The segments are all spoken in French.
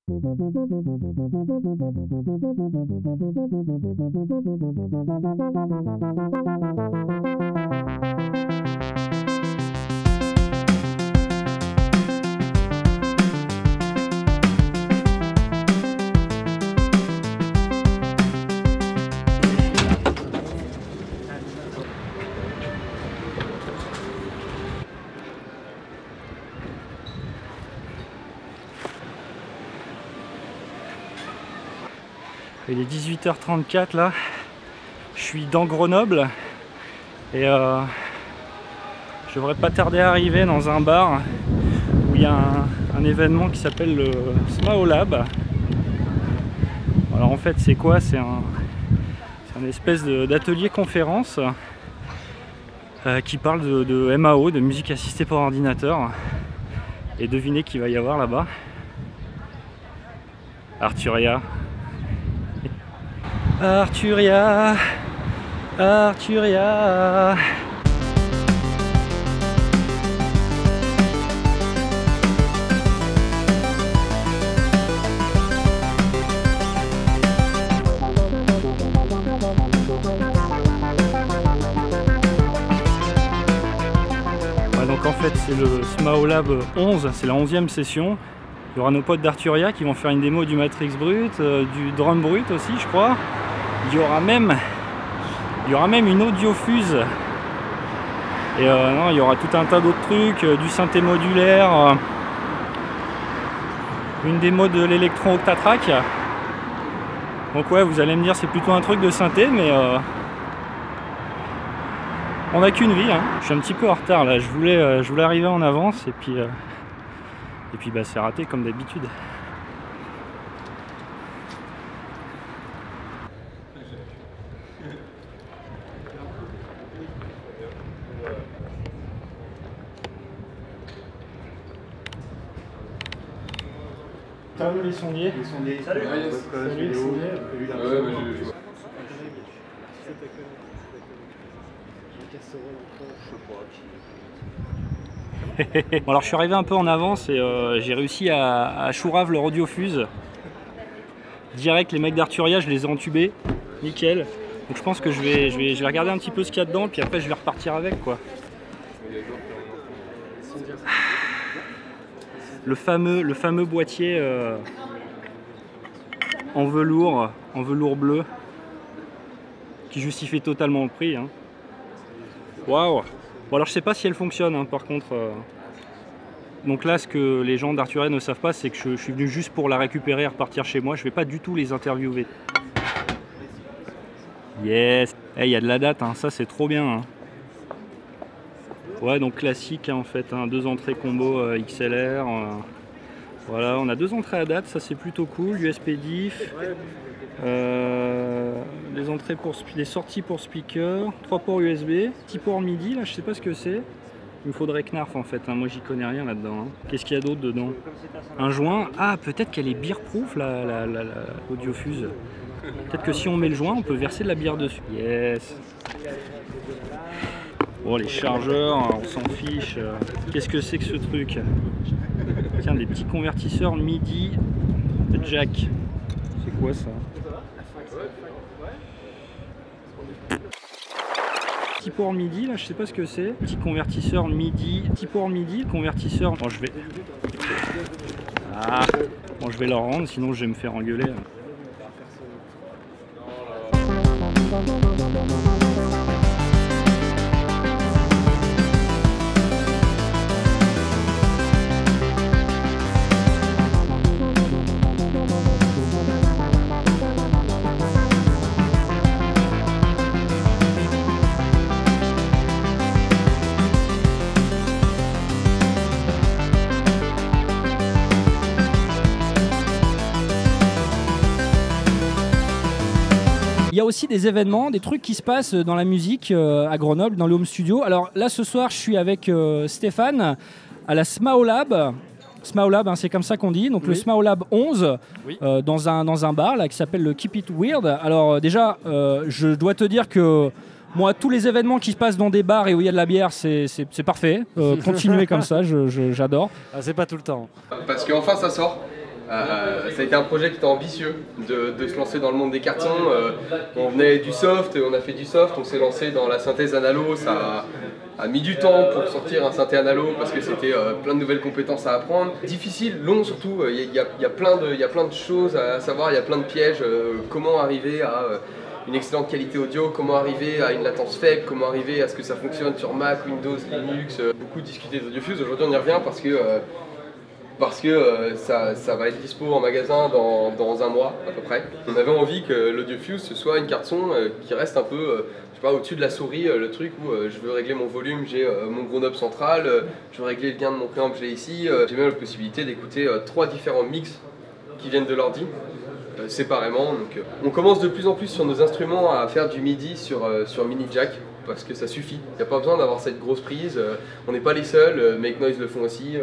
Il est 18h34 là, je suis dans Grenoble et je devrais pas tarder à arriver dans un bar où il y a un événement qui s'appelle le SMAO Lab. Alors en fait c'est quoi? C'est un espèce d'atelier conférence qui parle de MAO, de musique assistée par ordinateur. Et devinez qui va y avoir là-bas? Arturia. Arturia, Arturia. Ouais, donc en fait c'est le SMAO Lab 11, c'est la 11e session. Il y aura nos potes d'Arturia qui vont faire une démo du Matrix Brut, du Drum Brut aussi je crois. Il y aura même une audiofuse. Et non, il y aura tout un tas d'autres trucs, du synthé modulaire, une démo de l'Electron Octatrack. Donc ouais, vous allez me dire c'est plutôt un truc de synthé, mais on n'a qu'une vie, hein. Je suis un petit peu en retard là, je voulais arriver en avance et puis bah, c'est raté comme d'habitude. Salut les sondiers. Salut. Salut les sondiers. Bon alors je suis arrivé un peu en avance et j'ai réussi à chourave leur audiofuse. Direct les mecs d'Arturia, je les ai entubés. Nickel. Donc je pense que je vais regarder un petit peu ce qu'il y a dedans puis après je vais repartir avec quoi. Le fameux boîtier en velours bleu qui justifie totalement le prix. Hein. Waouh! Bon alors je sais pas si elle fonctionne hein, par contre. Donc là ce que les gens d'Arturia ne savent pas c'est que je suis venu juste pour la récupérer et repartir chez moi. Je vais pas du tout les interviewer. Yes! Il y a de la date, hein. Ça c'est trop bien. Hein. Ouais donc classique hein, en fait, hein. 2 entrées combo XLR. Voilà, on a 2 entrées à date, ça c'est plutôt cool. USB diff. Les entrées pour les sorties pour speaker, 3 ports USB, 6 ports MIDI, là je sais pas ce que c'est. Il me faudrait Knarf en fait, hein. Moi j'y connais rien là-dedans. Hein. Qu'est-ce qu'il y a d'autre dedans? Un joint. Ah peut-être qu'elle est beer-proof l'audiofuse. Peut-être que si on met le joint, on peut verser de la bière dessus. Yes. Bon les chargeurs, on s'en fiche. Qu'est-ce que c'est que ce truc? Tiens, des petits convertisseurs MIDI jack. C'est quoi ça? Petit port MIDI, là, je sais pas ce que c'est. Petit convertisseur MIDI. Petit port MIDI, convertisseur. Bon, je vais. Ah, bon, je vais leur rendre, sinon je vais me faire engueuler. Il y a aussi des événements, des trucs qui se passent dans la musique à Grenoble, dans le Home Studio. Alors là, ce soir, je suis avec Stéphane à la SMAO Lab. SMAO Lab, hein, c'est comme ça qu'on dit. Donc oui. Le SMAO Lab 11, oui. Dans un bar là, qui s'appelle le Keep It Weird. Alors déjà, je dois te dire que moi, tous les événements qui se passent dans des bars et où il y a de la bière, c'est parfait. Continuez comme ça, j'adore. Ah, c'est pas tout le temps. Parce qu'enfin, ça sort. Ça a été un projet qui était ambitieux de se lancer dans le monde des cartons. On venait du soft, on a fait du soft, on s'est lancé dans la synthèse analo. Ça a mis du temps pour sortir un synthé analo parce que c'était plein de nouvelles compétences à apprendre. Difficile, long surtout, il y a plein de choses à savoir, il y a plein de pièges. Comment arriver à une excellente qualité audio, comment arriver à une latence faible, comment arriver à ce que ça fonctionne sur Mac, Windows, Linux. Beaucoup discuté d'AudioFuse, aujourd'hui on y revient parce que ça va être dispo en magasin dans un mois à peu près. On avait envie que l'AudioFuse ce soit une carte son qui reste un peu je sais pas, au-dessus de la souris, le truc où je veux régler mon volume, j'ai mon gros knob central, je veux régler le gain de mon préamp que j'ai ici. J'ai même la possibilité d'écouter 3 différents mix qui viennent de l'ordi. Séparément. Donc, on commence de plus en plus sur nos instruments à faire du MIDI sur mini jack parce que ça suffit. Il n'y a pas besoin d'avoir cette grosse prise. On n'est pas les seuls. Make Noise le font aussi.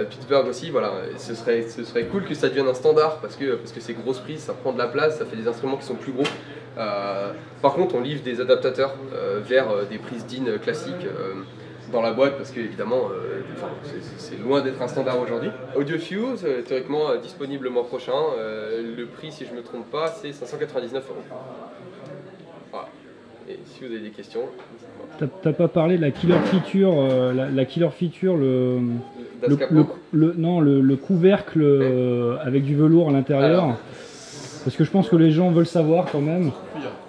Pittsburgh aussi. Voilà. Ce serait cool que ça devienne un standard parce que ces grosses prises, ça prend de la place, ça fait des instruments qui sont plus gros. Par contre, on livre des adaptateurs vers des prises DIN classiques. Dans la boîte parce que évidemment c'est loin d'être un standard aujourd'hui. AudioFuse, théoriquement disponible le mois prochain. Le prix, si je ne me trompe pas, c'est 599 €. Voilà. Et si vous avez des questions, t'as pas parlé de la killer feature, la killer feature, le couvercle avec du velours à l'intérieur. Parce que je pense que les gens veulent savoir quand même.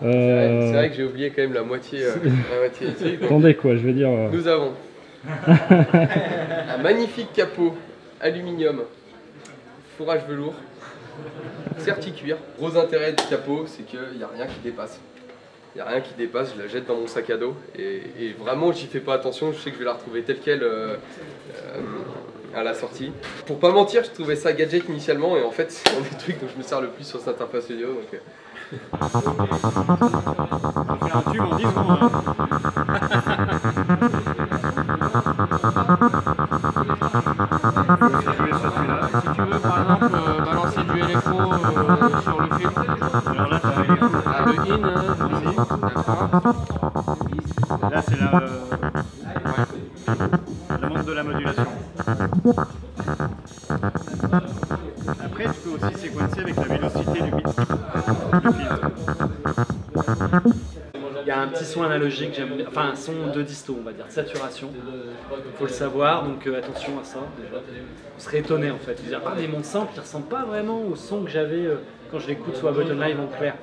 C'est vrai que j'ai oublié quand même la moitié ici. Attendez quoi, je veux dire. Nous avons un magnifique capot aluminium, fourrage velours, certi-cuir. Gros intérêt du capot, c'est qu'il n'y a rien qui dépasse. Il n'y a rien qui dépasse, je la jette dans mon sac à dos et vraiment j'y fais pas attention, je sais que je vais la retrouver telle qu'elle à la sortie. Pour pas mentir, je trouvais ça gadget initialement et en fait c'est un des trucs dont je me sers le plus sur cette interface audio. Donc, on fait un tube en 10 secondes. Si tu veux par exemple balancer du LFO sur le film, alors là t'as le in, là c'est la montre de la modulation. Après tu peux aussi séquencer avec la vélocité du filtre. Il y a un petit son analogique, enfin un son de disto, on va dire, de saturation. Il faut le savoir, donc attention à ça déjà. On serait étonné en fait, de dire ah mais mon sample il ressemble pas vraiment au son que j'avais quand je l'écoute sur Ableton Live en clair.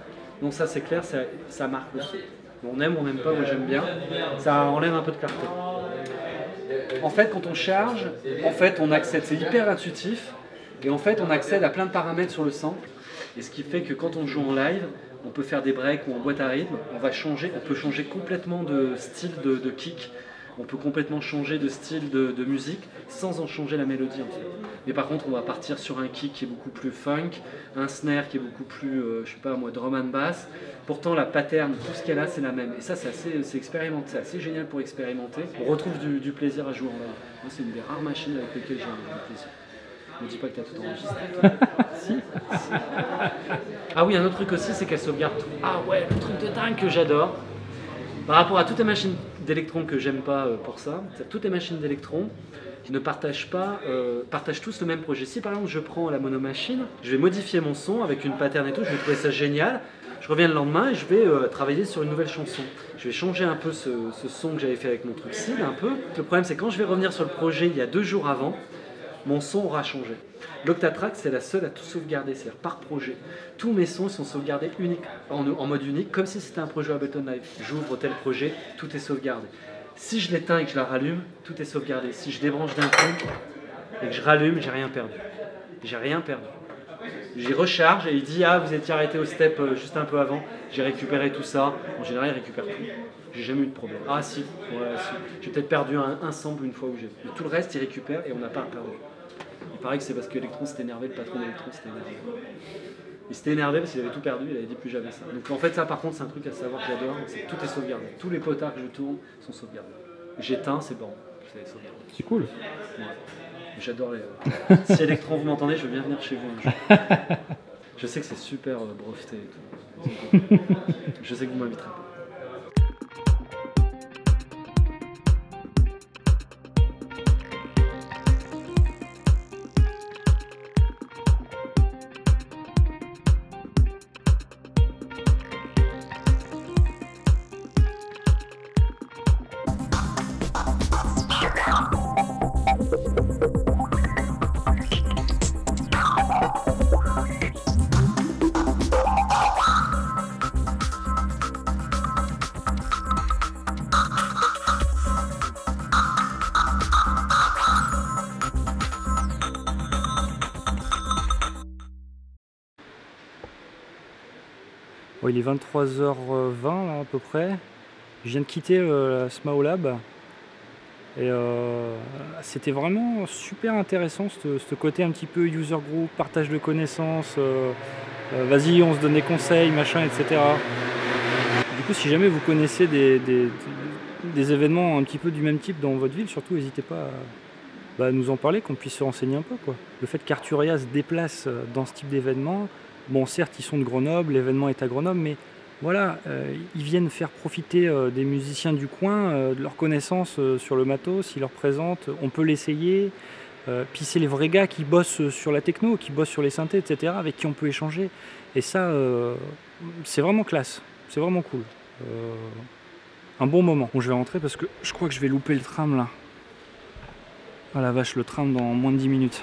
Donc ça c'est clair, ça marque le son. On aime, on n'aime pas, moi j'aime bien. Ça enlève un peu de clarté. En fait quand on charge, en fait on accède, c'est hyper intuitif, et en fait on accède à plein de paramètres sur le sample. Et ce qui fait que quand on joue en live, on peut faire des breaks ou en boîte à rythme, on peut changer complètement de style de kick, on peut complètement changer de style de musique sans en changer la mélodie en fait. Mais par contre on va partir sur un kick qui est beaucoup plus funk, un snare qui est beaucoup plus, je sais pas moi, drum and bass. Pourtant la pattern, tout ce qu'elle a c'est la même. Et ça c'est expérimenté, c'est assez génial pour expérimenter. On retrouve du plaisir à jouer en live. Moi c'est une des rares machines avec lesquelles j'ai du plaisir. Ne dis pas que tu as tout enregistré. Si. Ah oui, un autre truc aussi, c'est qu'elle sauvegarde tout. Ah ouais, le truc de dingue que j'adore. Par rapport à toutes les machines d'électrons que j'aime pas pour ça, toutes les machines d'électrons qui ne partagent tous le même projet. Si par exemple je prends la monomachine, je vais modifier mon son avec une pattern et tout, je vais trouver ça génial. Je reviens le lendemain et je vais travailler sur une nouvelle chanson. Je vais changer un peu ce son que j'avais fait avec mon truc SID un peu. Le problème c'est quand je vais revenir sur le projet il y a 2 jours avant, mon son aura changé. L'Octatrack, c'est la seule à tout sauvegarder, c'est-à-dire par projet. Tous mes sons sont sauvegardés en mode unique, comme si c'était un projet Ableton Live. J'ouvre tel projet, tout est sauvegardé. Si je l'éteins et que je la rallume, tout est sauvegardé. Si je débranche d'un coup et que je rallume, j'ai rien perdu. J'ai rien perdu. J'y recharge et il dit « Ah, vous étiez arrêté au step juste un peu avant. » J'ai récupéré tout ça. En général, il récupère tout. J'ai jamais eu de problème. Ah si, ouais, si. J'ai peut-être perdu un sample une fois où j'ai... Mais tout le reste, il récupère et on n'a pas perdu. Il paraît que c'est parce que Electron s'était énervé, le patron d'Electron s'était énervé. Il s'était énervé parce qu'il avait tout perdu, il avait dit plus jamais ça. Donc en fait ça par contre c'est un truc à savoir que j'adore, c'est que tout est sauvegardé. Tous les potards que je tourne sont sauvegardés. J'éteins, c'est bon, c'est sauvegardé. C'est cool. Ouais. J'adore les... Si Electron vous m'entendez, je veux bien venir chez vous un jour. Je sais que c'est super breveté et tout. Je sais que vous m'inviterez pas. Bon, il est 23h20 là, à peu près. Je viens de quitter la Smao Lab. Et c'était vraiment super intéressant ce côté un petit peu user group, partage de connaissances, vas-y on se donne des conseils, machin, etc. Du coup si jamais vous connaissez des événements un petit peu du même type dans votre ville, surtout n'hésitez pas à nous en parler, qu'on puisse se renseigner un peu, quoi. Le fait qu'Arturia se déplace dans ce type d'événement, bon certes ils sont de Grenoble, l'événement est à Grenoble, mais voilà, ils viennent faire profiter des musiciens du coin de leurs connaissances sur le matos, ils leur présentent, on peut l'essayer. Puis c'est les vrais gars qui bossent sur la techno, qui bossent sur les synthés, etc., avec qui on peut échanger. Et ça, c'est vraiment classe, c'est vraiment cool. Un bon moment. Bon, je vais rentrer parce que je crois que je vais louper le tram là. Ah la vache, le tram dans moins de 10 minutes.